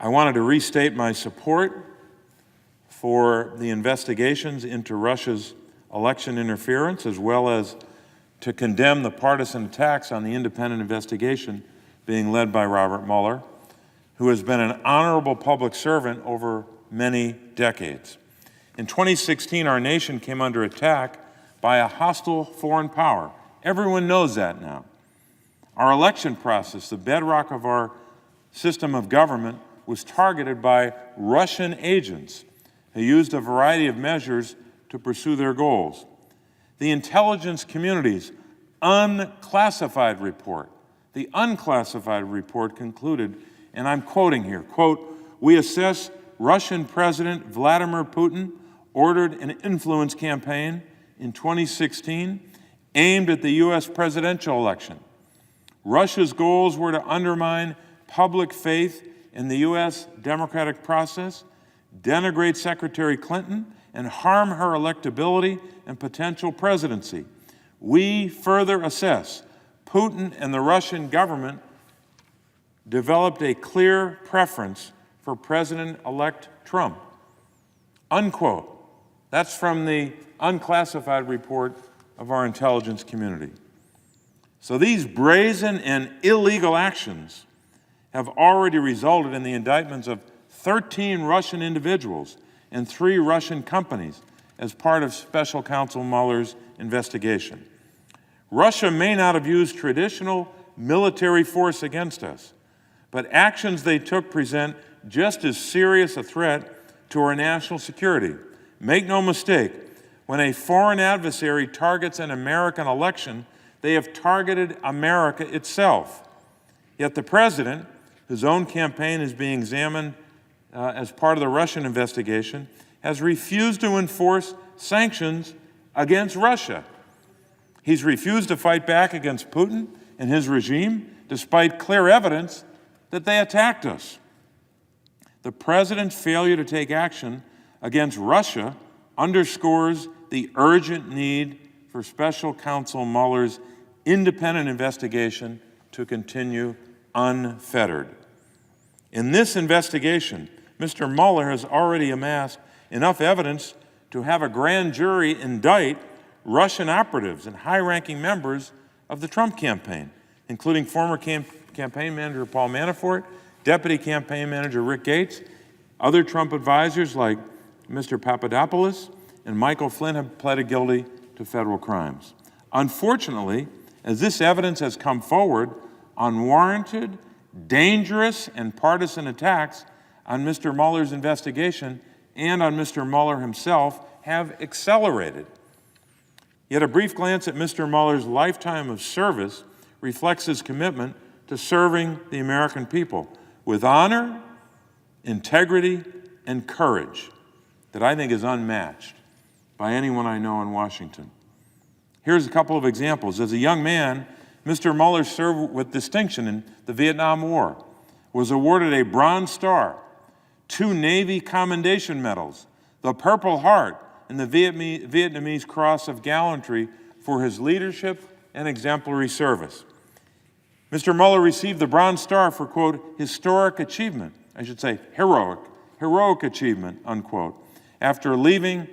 I wanted to restate my support for the investigations into Russia's election interference, as well as to condemn the partisan attacks on the independent investigation being led by Robert Mueller, who has been an honorable public servant over many decades. In 2016, our nation came under attack by a hostile foreign power. Everyone knows that now. Our election process, the bedrock of our system of government, was targeted by Russian agents who used a variety of measures to pursue their goals. The intelligence community's unclassified report concluded, and I'm quoting here, quote, "We assess Russian President Vladimir Putin ordered an influence campaign in 2016 aimed at the U.S. presidential election. Russia's goals were to undermine public faith in the U.S. democratic process, denigrate Secretary Clinton, and harm her electability and potential presidency. We further assess Putin and the Russian government developed a clear preference for President-elect Trump." Unquote. That's from the unclassified report of our intelligence community. So these brazen and illegal actions have already resulted in the indictments of 13 Russian individuals and 3 Russian companies as part of Special Counsel Mueller's investigation. Russia may not have used traditional military force against us, but actions they took present just as serious a threat to our national security. Make no mistake, when a foreign adversary targets an American election, they have targeted America itself. Yet the president, whose own campaign is being examined as part of the Russian investigation, has refused to enforce sanctions against Russia. He's refused to fight back against Putin and his regime, despite clear evidence that they attacked us. The president's failure to take action against Russia underscores the urgent need for Special Counsel Mueller's independent investigation to continue unfettered. In this investigation, Mr. Mueller has already amassed enough evidence to have a grand jury indict Russian operatives and high-ranking members of the Trump campaign, including former campaign manager Paul Manafort, deputy campaign manager Rick Gates. Other Trump advisors like Mr. Papadopoulos and Michael Flynn have pleaded guilty to federal crimes. Unfortunately, as this evidence has come forward, unwarranted, dangerous, and partisan attacks on Mr. Mueller's investigation and on Mr. Mueller himself have accelerated. Yet a brief glance at Mr. Mueller's lifetime of service reflects his commitment to serving the American people with honor, integrity, and courage that I think is unmatched by anyone I know in Washington. Here's a couple of examples. As a young man, Mr. Mueller served with distinction in the Vietnam War, was awarded a Bronze Star, 2 Navy Commendation Medals, the Purple Heart, and the Vietnamese Cross of Gallantry for his leadership and exemplary service. Mr. Mueller received the Bronze Star for, quote, historic achievement, I should say heroic achievement, unquote, after leading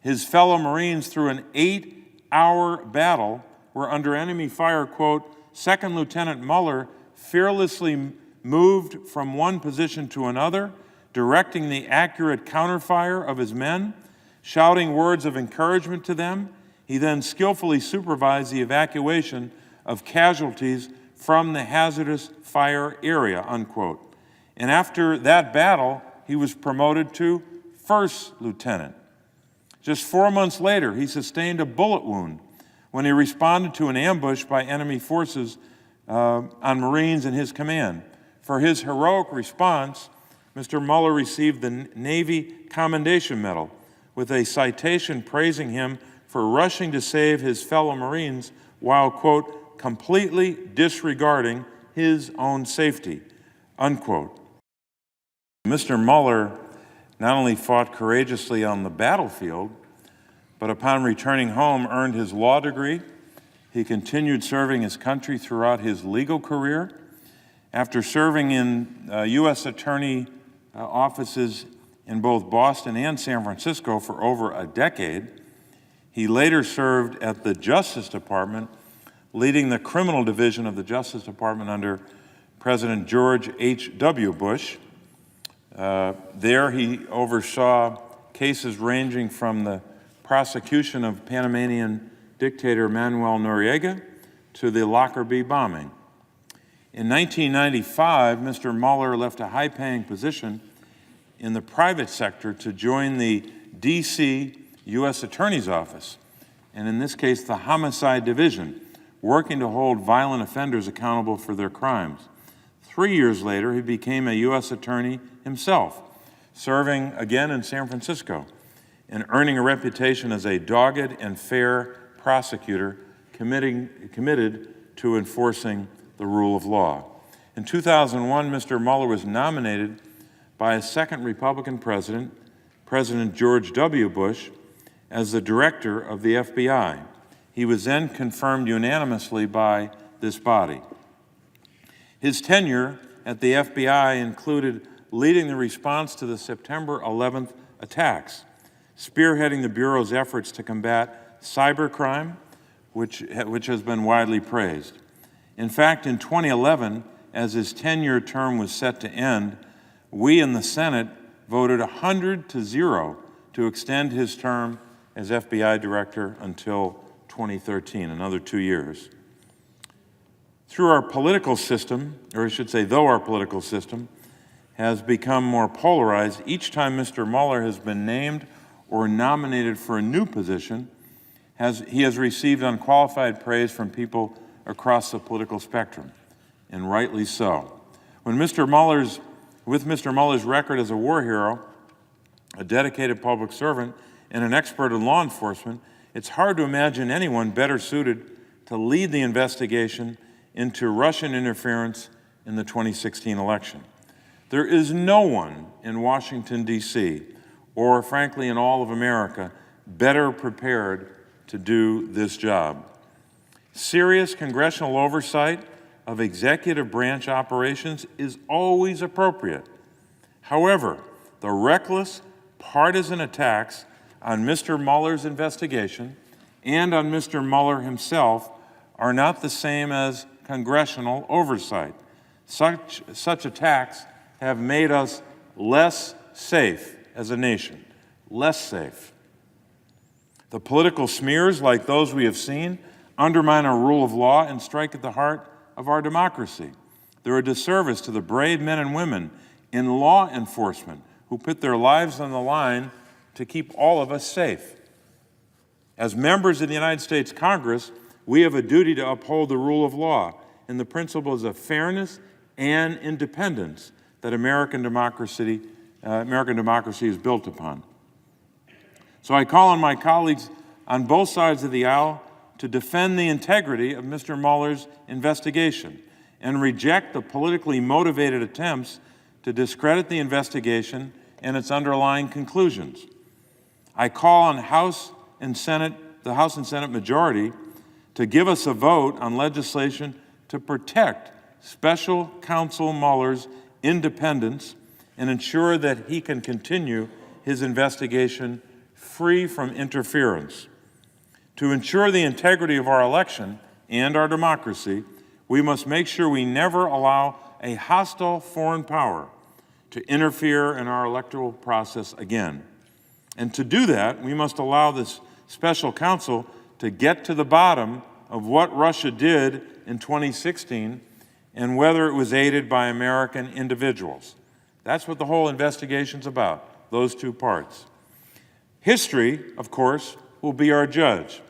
his fellow Marines through an 8-hour battle where under enemy fire, quote, Second Lieutenant Mueller fearlessly moved from one position to another, directing the accurate counterfire of his men, shouting words of encouragement to them. He then skillfully supervised the evacuation of casualties from the hazardous fire area, unquote. And after that battle, he was promoted to first lieutenant. Just 4 months later, he sustained a bullet wound when he responded to an ambush by enemy forces on Marines in his command. For his heroic response, Mr. Mueller received the Navy Commendation Medal with a citation praising him for rushing to save his fellow Marines while, quote, completely disregarding his own safety, unquote. Mr. Mueller not only fought courageously on the battlefield, but upon returning home earned his law degree. He continued serving his country throughout his legal career, After serving in U.S. Attorney offices in both Boston and San Francisco for over a decade, he later served at the Justice Department, leading the criminal division of the Justice Department under President George H.W. Bush. There he oversaw cases ranging from the prosecution of Panamanian dictator Manuel Noriega to the Lockerbie bombing. In 1995, Mr. Mueller left a high-paying position in the private sector to join the D.C. U.S. Attorney's Office, and in this case, the Homicide Division, working to hold violent offenders accountable for their crimes. 3 years later, he became a U.S. Attorney himself, serving again in San Francisco and earning a reputation as a dogged and fair prosecutor committed to enforcing the rule of law. In 2001, Mr. Mueller was nominated by a second Republican president, President George W. Bush, as the director of the FBI. He was then confirmed unanimously by this body. His tenure at the FBI included leading the response to the September 11th attacks, spearheading the Bureau's efforts to combat cybercrime, which has been widely praised. In fact, in 2011, as his 10-year term was set to end, we in the Senate voted 100-0 to extend his term as FBI director until 2013, another 2 years. Through our political system, or I should say, though our political system has become more polarized, each time Mr. Mueller has been named or nominated for a new position, he has received unqualified praise from people across the political spectrum, and rightly so. With Mr. Mueller's record as a war hero, a dedicated public servant, and an expert in law enforcement, it's hard to imagine anyone better suited to lead the investigation into Russian interference in the 2016 election. There is no one in Washington, D.C., or frankly in all of America, better prepared to do this job. Serious congressional oversight of executive branch operations is always appropriate. However, the reckless, partisan attacks on Mr. Mueller's investigation and on Mr. Mueller himself are not the same as congressional oversight. Such attacks have made us less safe as a nation, less safe. The political smears like those we have seen undermine our rule of law and strike at the heart of our democracy. They're a disservice to the brave men and women in law enforcement who put their lives on the line to keep all of us safe. As members of the United States Congress, we have a duty to uphold the rule of law and the principles of fairness and independence that American democracy is built upon. So I call on my colleagues on both sides of the aisle to defend the integrity of Mr. Mueller's investigation and reject the politically motivated attempts to discredit the investigation and its underlying conclusions. I call on the House and Senate majority to give us a vote on legislation to protect Special Counsel Mueller's independence and ensure that he can continue his investigation free from interference. To ensure the integrity of our election and our democracy, we must make sure we never allow a hostile foreign power to interfere in our electoral process again. And to do that, we must allow this special counsel to get to the bottom of what Russia did in 2016 and whether it was aided by American individuals. That's what the whole investigation's about, those two parts. History, of course, will be our judge.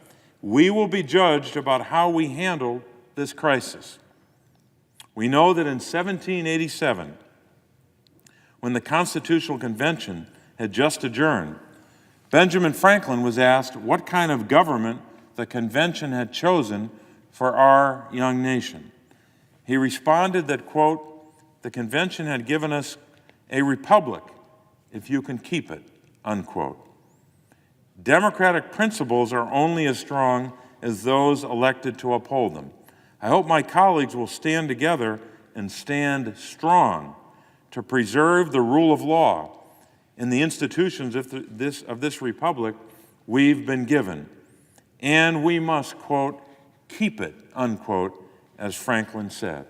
We will be judged about how we handled this crisis. We know that in 1787, when the Constitutional Convention had just adjourned, Benjamin Franklin was asked what kind of government the convention had chosen for our young nation. He responded that, quote, "The convention had given us a republic, if you can keep it," unquote. Democratic principles are only as strong as those elected to uphold them. I hope my colleagues will stand together and stand strong to preserve the rule of law in the institutions of this republic we've been given. And we must, quote, keep it, unquote, as Franklin said.